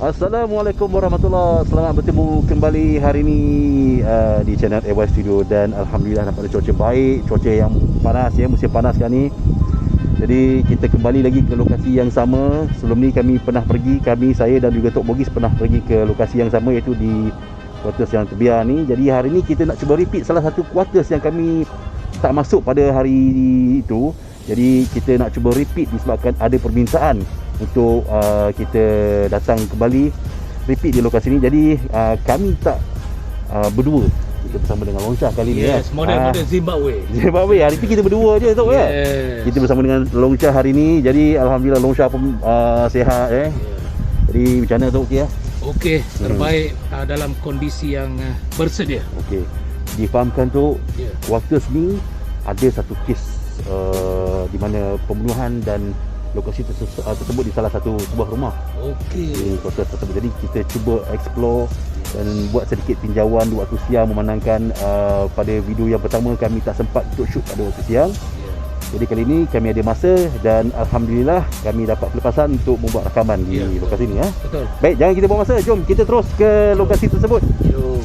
Assalamualaikum warahmatullahi. Selamat bertemu kembali hari ini di channel AY Studio. Dan Alhamdulillah dapat ada cuaca baik, cuaca yang panas ya, musim panas sekarang ni. Jadi kita kembali lagi ke lokasi yang sama. Sebelum ni kami pernah pergi, saya dan juga Tok Bogis pernah pergi ke lokasi yang sama, iaitu di quarters yang terbiar ni. Jadi hari ni kita nak cuba repeat salah satu quarters yang kami tak masuk pada hari itu. Jadi kita nak cuba repeat disebabkan ada permintaan untuk kita datang kembali repeat di lokasi ini. Jadi kami tak berdua, kita bersama dengan Long Shah kali ni. Yes, model Zimbabwe. Hari ni kita berdua je Tok, yes. Kita bersama dengan Long Shah hari ni. Jadi Alhamdulillah Long Shah pun sihat Jadi macam mana Tok, okey ya? Okey, terbaik dalam kondisi yang bersedia. Okey. Difahamkan Tok, quarters ni ada satu kes di mana pembunuhan dan lokasi tersebut di salah satu sebuah rumah. Okey. Di kota tersebut. Jadi kita cuba explore dan buat sedikit tinjauan di waktu siang, memandangkan pada video yang pertama kami tak sempat untuk shoot pada waktu siang. Jadi kali ini kami ada masa dan Alhamdulillah kami dapat pelepasan untuk membuat rakaman di lokasi ini. Betul. Baik, jangan kita buang masa. Jom kita terus ke lokasi tersebut. Jom.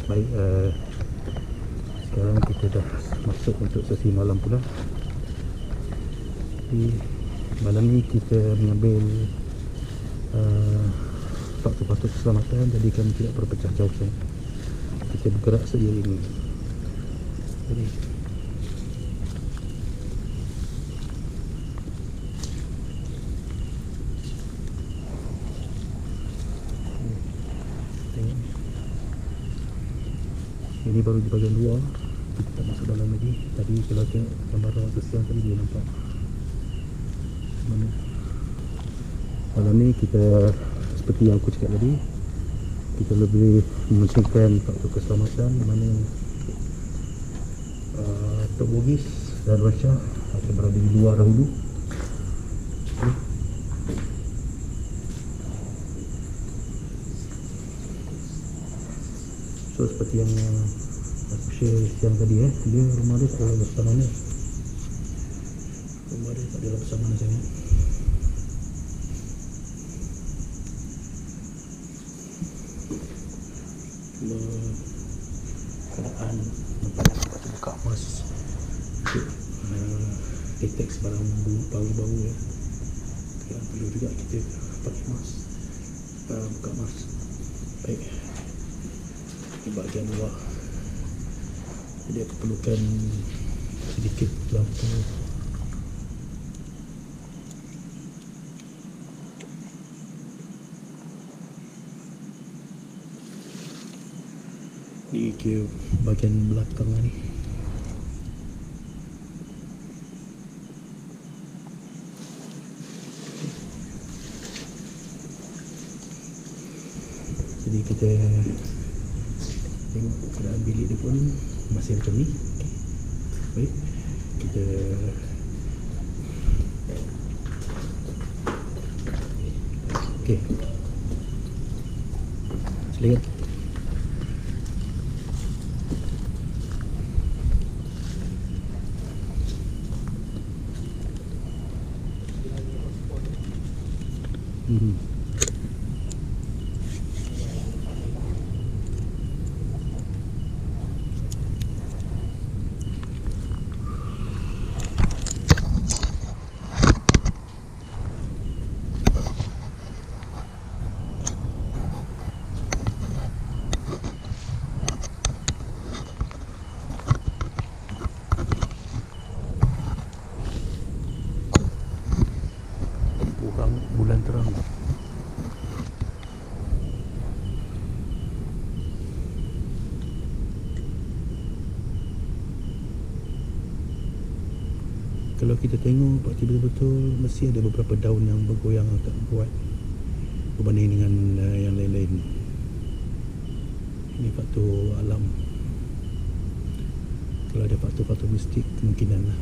Baik, sekarang kita dah masuk untuk sesi malam pula. Jadi malam ni kita mengambil faktor-faktor keselamatan, jadi kami tidak berpecah jauh sangat. Kita bergerak seiring. Jadi ini baru di bahagian luar, kita tak masuk dalam lagi. Tadi kalau tengok gambar waktu siang tadi dia nampak mana. Malam ni kita, seperti yang aku cakap tadi, kita lebih mementingkan faktor keselamatan, di mana Tok Bogis dan Long Shah akan berada di luar dahulu. So seperti yang aku share siang tadi, dia rumah dia tak ada bersama mana. Rumah dia tak ada bersama mana sangat. Cuma keadaan nampak buka emas untuk detect barang bau-bau ya. Perlu juga kita pakai emas, buka emas. Baik, di bahagian luar jadi aku perlukan sedikit lampu Ni ke bahagian belakang ni. Jadi kita tengok keadaan bilik dia pun masih macam ni. Baik, kita okey. Silakan. Bulan terang. Kalau kita tengok berarti betul-betul mesti ada beberapa daun yang bergoyang agak kuat berbanding dengan yang lain-lain. Ini faktor alam. Kalau ada faktor-faktor mistik, kemungkinan lah.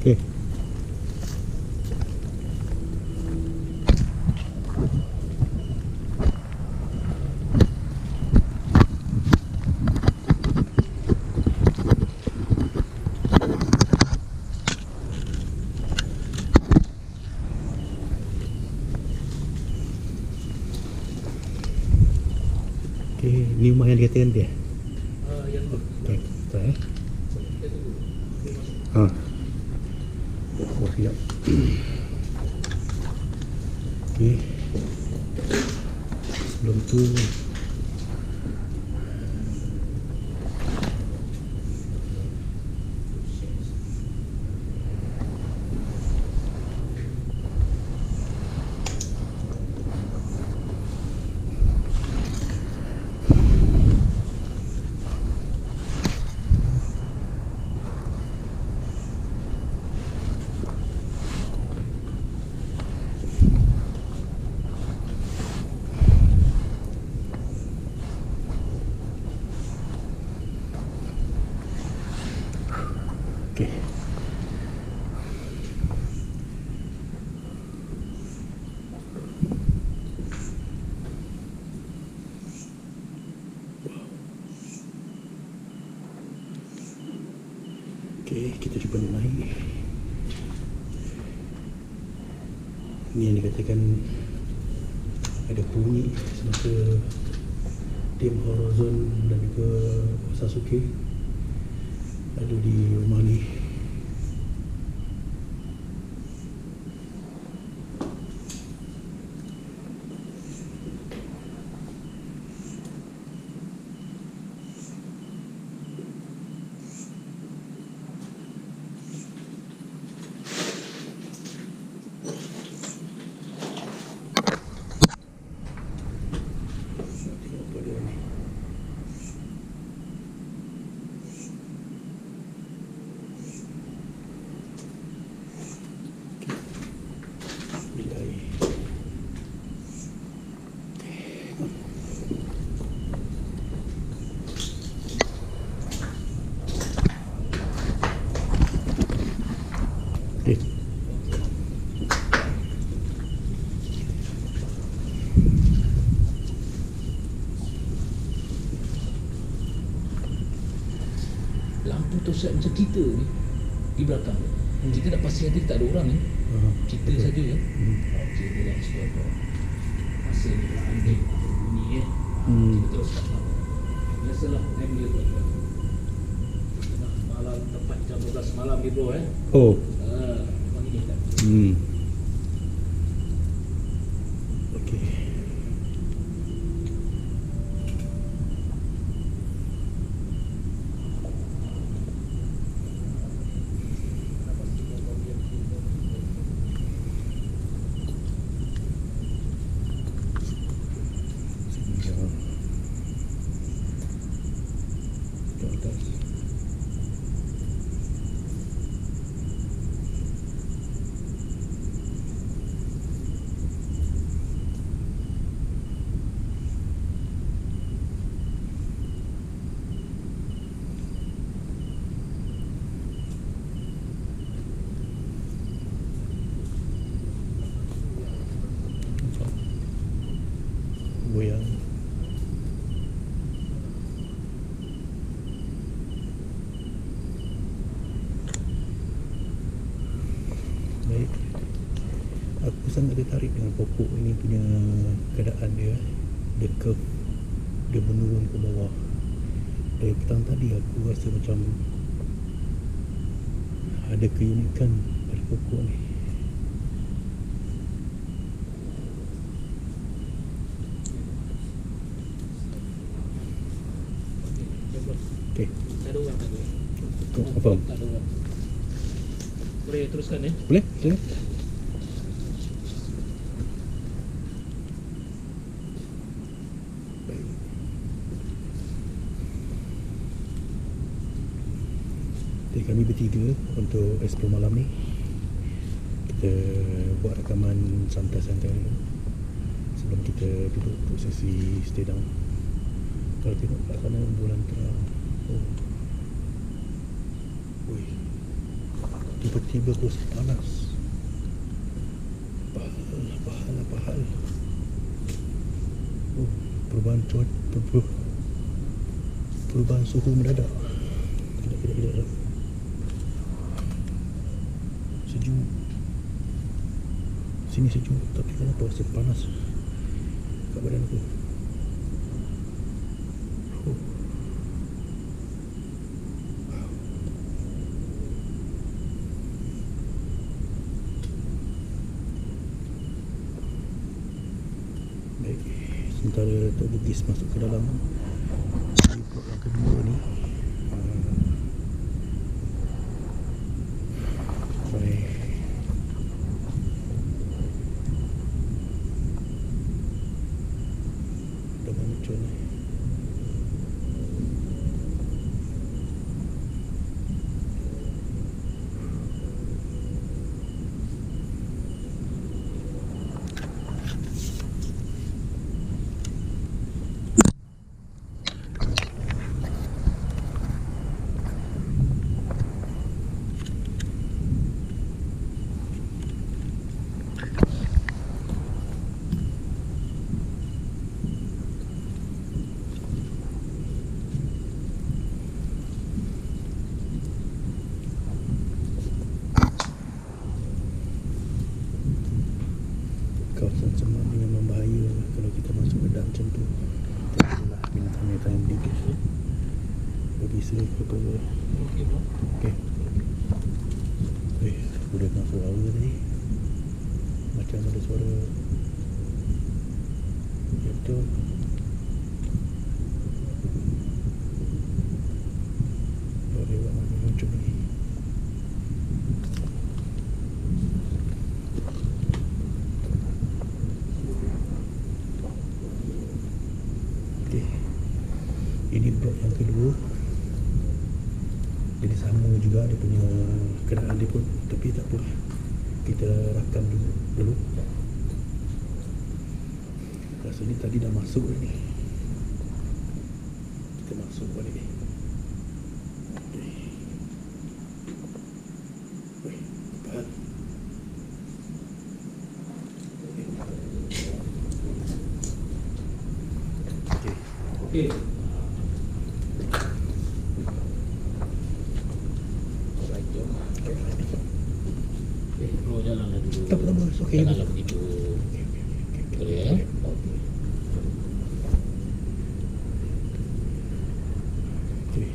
Okey. Okey, ni rumah yang dikatakan dia. Yang Okey, betul Ha. Oh, siap. Okey. Sebelum tu okey. Okey, kita cuba naik. Ni yang dikatakan ada bunyi semasa tim Horizon dan juga Sasuke ada di rumah ni. Tengok apa dia ni. Bilai. Eh. lampu tu set macam kita ni di belakang. Kita dah pasti nanti tak ada orang ni. Kita saja ya. Okey, relax apa. Masa ni ambil bunyi ya. Kita terus tak tahu. Biasalah time dia tu. jam 12 malam ni bro Oh. Abang ini tak. Okey. Goyang. Baik. Aku sangat tertarik dengan pokok ini punya keadaan dia. Dia curve, dia menurun ke bawah. Dari petang tadi aku rasa macam ada keunikan pada pokok ni. Okey. Tak ada orang, tak ada orang. Apa? Tak ada orang. Boleh teruskan Boleh? Silakan. Baik. Jadi kami bertiga untuk explore malam ni, kita buat rakaman santai-santai dulu sebelum kita duduk untuk sesi stay down. Kalau tengok kat sana bulan terang. Oh. Ui. Tiba-tiba terus panas. Pahal. Oh, perubahan cuaca, perubahan suhu mendadak. Kejap. Sejuk. Sini sejuk, tapi kenapa rasa panas kat badan aku? Oh. Baik, sementara Tok Bugis masuk ke dalam di blok yang kedua ni. Baik. Dah muncul ni. Kawasan Semak ni memang bahaya kalau kita masuk ke dalam macam tu. Itulah binatang-binatang yang dikit berbisa ke apa. Okey bro. Okey. Aku dengar suara tadi. Macam ada suara. Ya, betul. Dewa mana muncul lagi. Okey. Ini blok yang kedua. Jadi sama juga dia punya keadaan dia pun, tapi tak apa. Kita rakam dulu. Rasanya tadi dah masuk ni. Kita masuk balik. Okey. Weh, cepat. Okey. Okey. Alright, jom. Okey, bro jalanlah dulu. Tak apa, okey. Janganlah begitu. Boleh ya? Okey.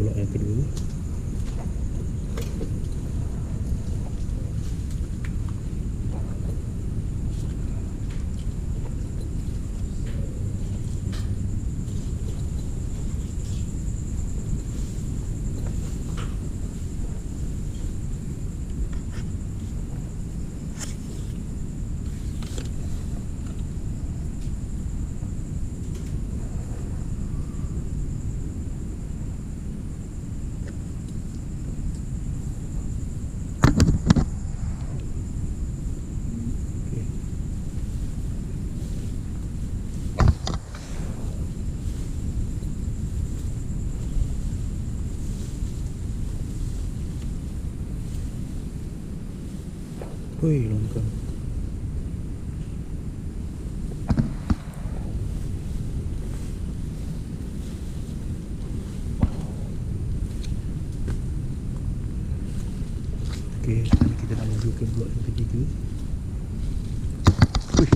blok yang kedua. Oi, longkang. Okey, sekarang kita nak menuju ke blok yang ketiga. Ui.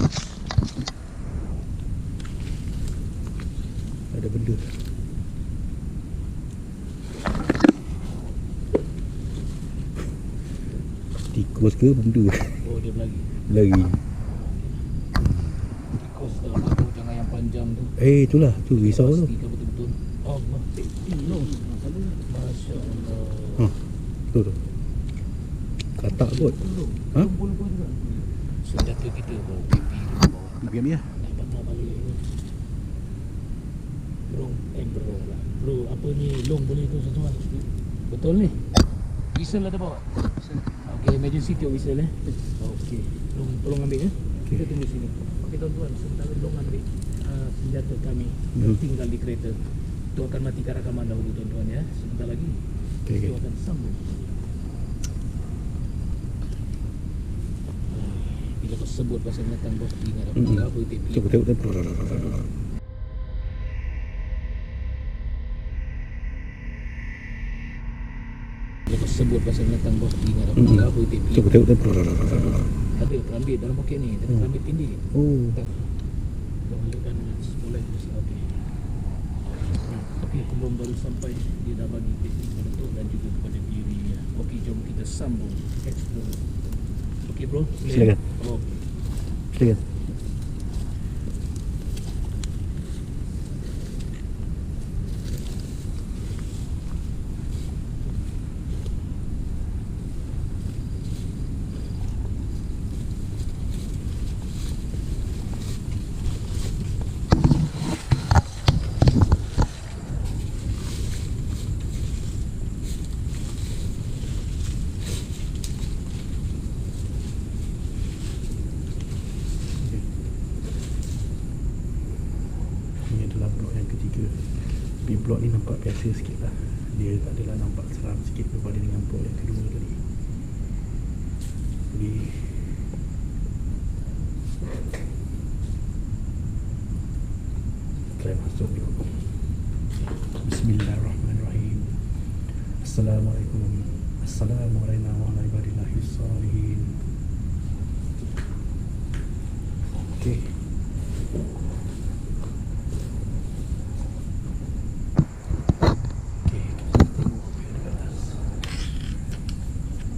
Ada benda. Tikus ke benda? Oh, dia berlari. Lari. Tikus dalam aku jangan yang panjang tu. Itulah, tu risau tu. Pastikan betul-betul. Allah. Masya Allah. Tu tu. Katak kot. Ha? Boleh juga. Senjata kita bawa pipi ke bawah. Biar-biar. Nak patah balik. Bro lah. Bro, apa ni? Long boleh tu tuan-tuan. Betul ni? Whistle ada bawa? Okey, emergency tiup whistle Okey. Long tolong ambil Kita tunggu sini. Okey tuan-tuan, sementara Long ambil senjata kami yang tinggal di kereta. Itu akan matikan rakaman dahulu tuan-tuan ya. Sebentar lagi. Okey. Kita akan sambung. Bila kau sebut pasal binatang bos, ingat apa tipi. Tengok. Bila kau sebut pasal binatang bos, ingat apa tipi. Tengok. Ada perambit dalam poket ni, ada perambit tindih. Oh. Kau halikkan sekolah itu okey. Okey, aku baru sampai. Dia dah bagi titik untuk dan juga kepada dirinya. Okey, jom kita sambung explore. Okey bro, boleh? Silakan. Okey. Silakan. Ini adalah blok yang ketiga. Tapi blok ni nampak biasa sikit lah. Dia tak adalah nampak seram sikit berbanding dengan blok yang kedua tadi. Jadi kita masuk dulu. Bismillahirrahmanirrahim. Assalamualaikum. Assalamualaikum warahmatullahi wabarakatuh. Okey.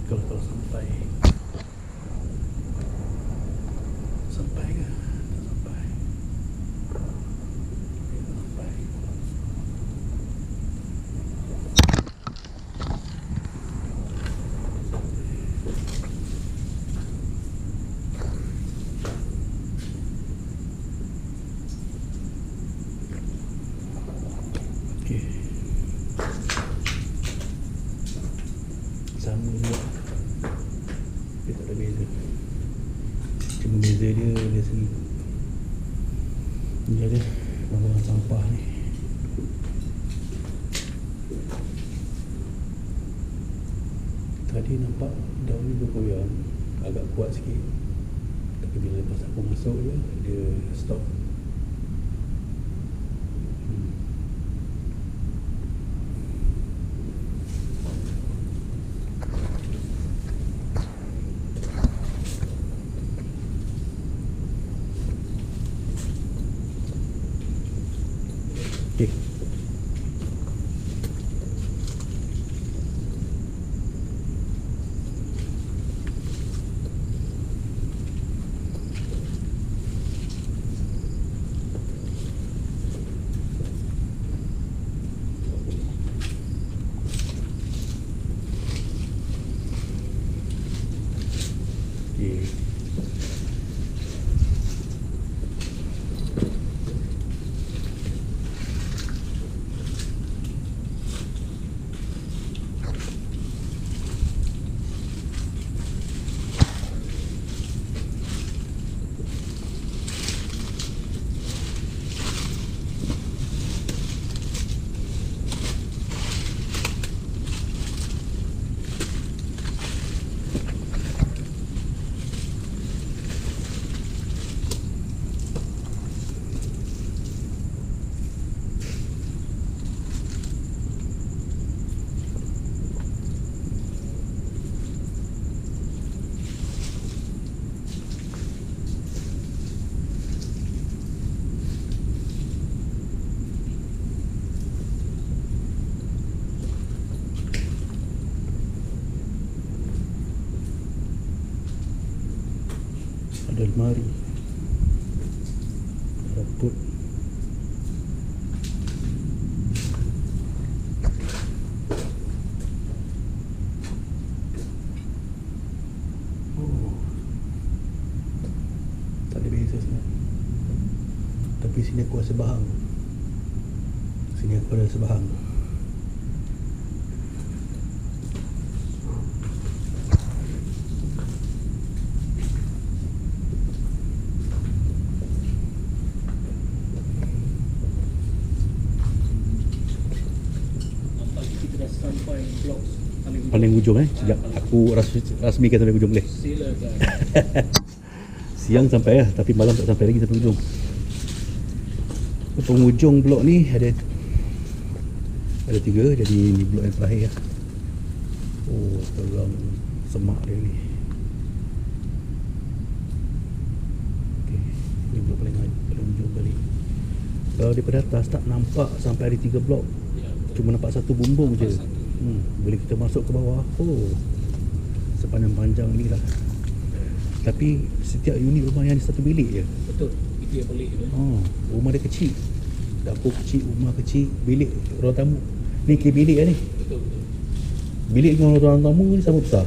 Kalau sampai ke? Tak sampai. Okey. Sama juga. Dia tak ada beza. Cuma beza dia dari segi ni ada bangunan sampah ni. Tadi nampak daun ni bergoyang agak kuat sikit. Tapi bila lepas aku masuk je, dia stop. Okey. Okey. Ada lemari, raput. Tak ada beza sangat. Tapi sini aku rasa bahang. Sini aku rasa bahang. Sampai blok Paling ujung sekejap aku rasmikan sampai ujung boleh. silakan. Siang sampai lah, tapi malam tak sampai lagi sampai ujung. Penghujung blok ni ada 3, jadi ni blok yang terakhir lah. Oh, terang semak dia ni. Okay, ni blok paling ujung kali. Kalau daripada atas tak nampak sampai ada 3 blok. Ya, Cuma nampak satu bumbung je. Nampak satu. Boleh kita masuk ke bawah. Oh, sepanjang panjang ni lah. Tapi setiap unit rumah yang ada satu bilik je. betul. Itu yang pelik tu. Rumah dia kecil. Dapur kecil, rumah kecil, bilik ruang tamu. Ni kira bilik lah ni. Betul. Bilik dengan ruang tamu ni sama besar.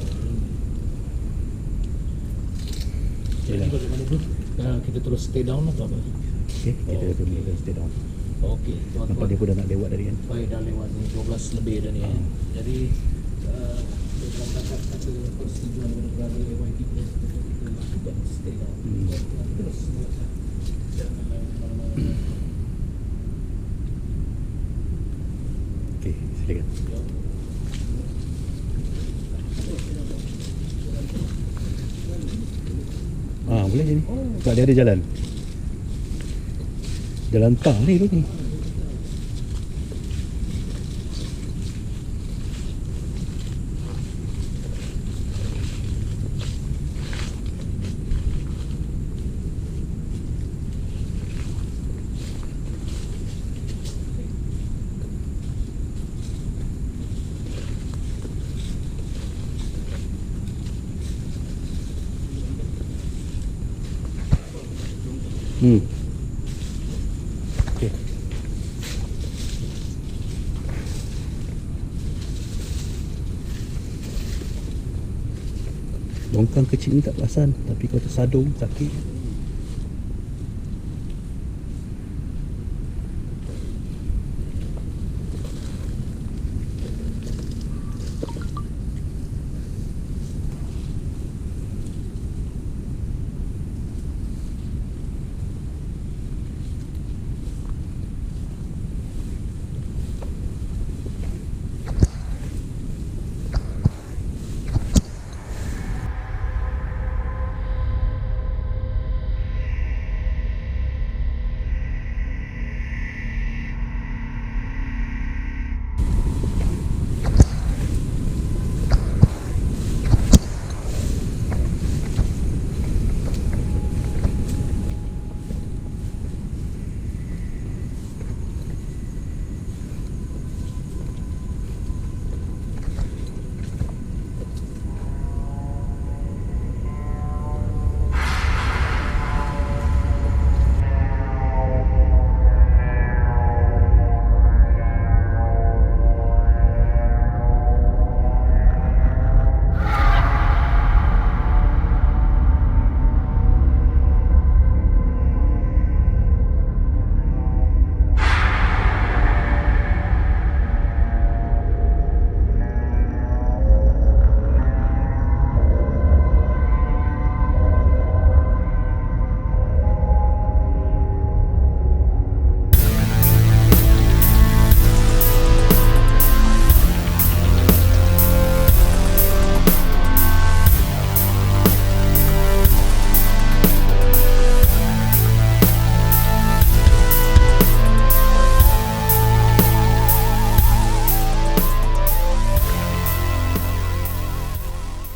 Jadi bagaimana bro? Kita terus stay down atau apa? Okay, kita mula stay down. Okey, Nampak tuan-tuan. dia pun dah nak lewat dari kan. Baik, dah lewat ni 12 lebih dah ni. Jadi dalam kata persetujuan daripada AY kita lakukan stay down. Terus jangan mana-mana. Okay, silakan. Boleh je ni. Tak ada jalan. Jalan tang ni tu ni. Okay. Longkang kecil ni tak perasan, tapi kalau tersadung sakit.